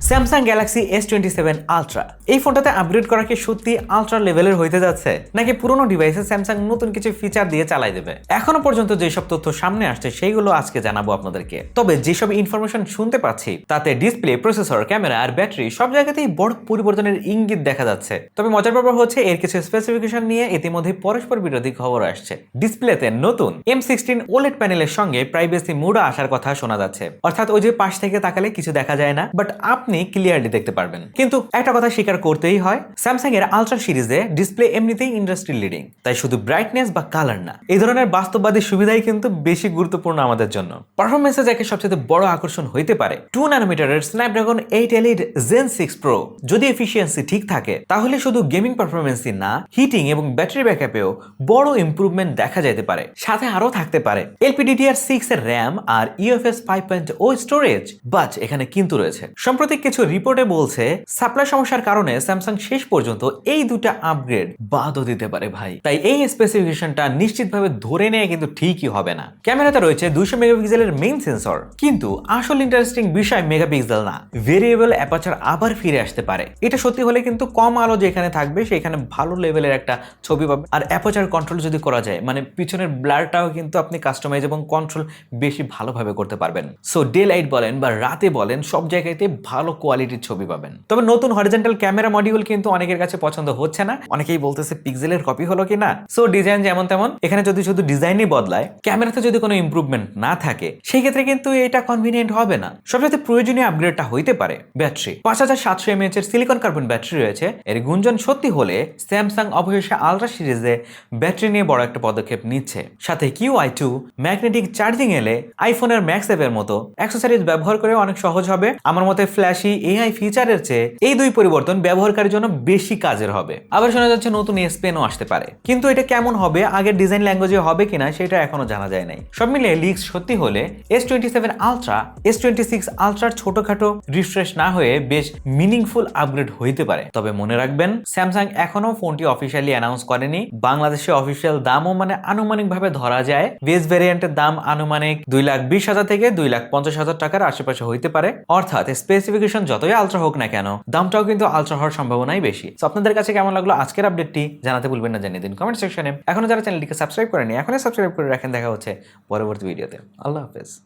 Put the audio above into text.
Samsung Galaxy S27 ultra এই ফোনটাতে upgrade করা কি সত্যি আলট্রা লেভেলের হইতে যাচ্ছে নাকি পুরনো ডিভাইসে স্যামসাং নতুন কিছু ফিচার দিয়ে চালাই দেবে। এখনো পর্যন্ত যেসব তথ্য সামনে আসছে সেইগুলো আজকে জানাবো আপনাদেরকে। তবে যেসব ইনফরমেশন শুনতে পাচ্ছি তাতে ডিসপ্লে, প্রসেসর, ক্যামেরা আর ব্যাটারি সব জায়গাতেই বড় পরিবর্তনের ইঙ্গিত দেখা যাচ্ছে। তবে মজার ব্যাপার হচ্ছে এর কিছু স্পেসিফিকেশন নিয়ে ইতিমধ্যে পরস্পর বিরোধী খবর আসছে। ডিসপ্লেতে নতুন M16 OLED প্যানেলের সঙ্গে প্রাইভেসি মোড আসার কথা শোনা যাচ্ছে, অর্থাৎ ওই যে পাশ থেকে তাকালে কিছু দেখা যায় না, বাট আপনি ক্লিয়ারলি দেখতে পারবেন। কিন্তু একটা কথা স্বীকার করতেই হয়, স্যামসাং এর আলট্রা সিরিজে ডিসপ্লে এমনিতেই ইন্ডাস্ট্রি লিডিং, তাই শুধু ব্রাইটনেস বা কালার না, এই ধরনের বাস্তববাদী সুবিধাই কিন্তু বেশি গুরুত্বপূর্ণ আমাদের জন্য। পারফরমেন্সে যাকে সবচেয়ে বড় আকর্ষণ হইতে পারে 2 ন্যানোমিটারের স্ন্যাপড্রাগন 8 Elite Gen 6 Pro। যদি এফিসিয়েন্সি ঠিক থাকে তাহলে শুধু গেমিং পারফরমেন্সই না, হিটিং এবং ব্যাটারি ব্যাকআপেও বড় ইমপ্রুভমেন্ট দেখা যেতে পারে। সাথে আরো থাকতে পারে LPDDR6 এর র্যাম আর UFS 5.0 স্টোরেজ। বাট এখানে কিন্তু রয়েছে, সম্প্রতি কিছু রিপোর্টে বলছে সাপ্লাই সমস্যার কারণে স্যামসাং শেষ পর্যন্ত এই দুটো আপগ্রেড বাদও দিতে পারে ভাই। তাই এই স্পেসিফিকেশনটা নিশ্চিতভাবে ধরে নেওয়া কিন্তু ঠিকই হবে না। ক্যামেরাতে রয়েছে 200 মেগাপিক্সেলের মেইন সেন্সর, কিন্তু আসল ইন্টারেস্টিং বিষয় মেগাপিক্সেল না, ভেরিয়েবল অ্যাপারচার আবার ফিরে আসতে পারে। এটা সত্যি হলে কিন্তু কম আলো যেখানে থাকবে সেখানে ভালো লেভেলের একটা ছবি পাবে। আর অ্যাপারচার কন্ট্রোল যদি করা যায়, মানে পিছনের ব্লারটাও কিন্তু আপনি কাস্টমাইজ এবং কন্ট্রোল বেশি ভালোভাবে করতে পারবেন। সো ডে লাইট বলেন বা রাতে বলেন সব জায়গাতে ভালো কোয়ালিটির ছবি পাবেন। তবে নতুন হরিজন্টাল ক্যামেরা মডিউল কিন্তু অনেকের কাছে পছন্দ হচ্ছে না, অনেকেই বলতেছে পিক্সেলের কপি হলো কিনা। সো ডিজাইন যেমন তেমন, এখানে যদি শুধু ডিজাইনই বদলায়, ক্যামেরাতে যদি কোনো ইমপ্রুভমেন্ট না থাকে, সেই ক্ষেত্রে কিন্তু এটা কনভিনিয়েন্ট হবে না। সবচেয়ে প্রয়োজনীয় আপগ্রেডটা হইতে পারে ব্যাটারি। 5700 mAh এর সিলিকন কার্বন ব্যাটারি রয়েছে। এর গুঞ্জন সত্যি হলে স্যামসাং অবশেষে আলট্রা সিরিজে ব্যাটারি নিয়ে বড় একটা পদক্ষেপ নিচ্ছে। সাথে QI2 ম্যাগনেটিক চার্জিং এলে আইফোনের ম্যাক্স অ্যাপের মতো অ্যাক্সেসরিজ ব্যবহার করে অনেক সহজ হবে। আমার মতে ফ্ল্যাশি AI ফিচারের চেয়ে এই দুই পরিবর্তন ব্যবহারকারীর জন্য বেশি কাজের হবে। আবার শোনা যাচ্ছে নতুন S Pen ও আসতে পারে, কিন্তু এটা কেমন হবে, আগের ডিজাইন ল্যাঙ্গুয়েজে হবে কিনা সেটা এখনো জানা যায় নাই। সব মিলিয়ে লিক্স সত্যি হলে S27 আলট্রা S26 আলট্রার ছোটখাটো রিফ্রেশ না হয়ে বেশ মিনিংফুল আপগ্রেড হইতে পারে। তবে মনে রাখবেন, স্যামসাং এখনো ফোনটি অফিসিয়ালি অ্যানাউন্স করেনি। বাংলাদেশে অফিসিয়াল দামও মানে আনুমানিকভাবে ধরা যায়, বেস ভ্যারিয়েন্টের দাম আনুমানিক 2,20,000 থেকে 2,50,000 টাকার আশেপাশে হইতে পারে। অর্থাৎ স্পেসিফিকেশন যতই আলট্রা হোক না কেন, দামটাও কিন্তু আলট্রা হওয়ার সম্ভাবনাই বেশি। আপনাদের কাছে কেমন লাগলো আজকের আপডেটটি জানাতে ভুলবেন না, জানিয়ে দিন কমেন্ট সেকশনে। এখনো যারা চ্যানেলটিকে সাবস্ক্রাইব করেনি, এখনই সাবস্ক্রাইব করে রাখেন। দেখা হচ্ছে পরবর্তী ভিডিওতে। আল্লাহ হাফেজ।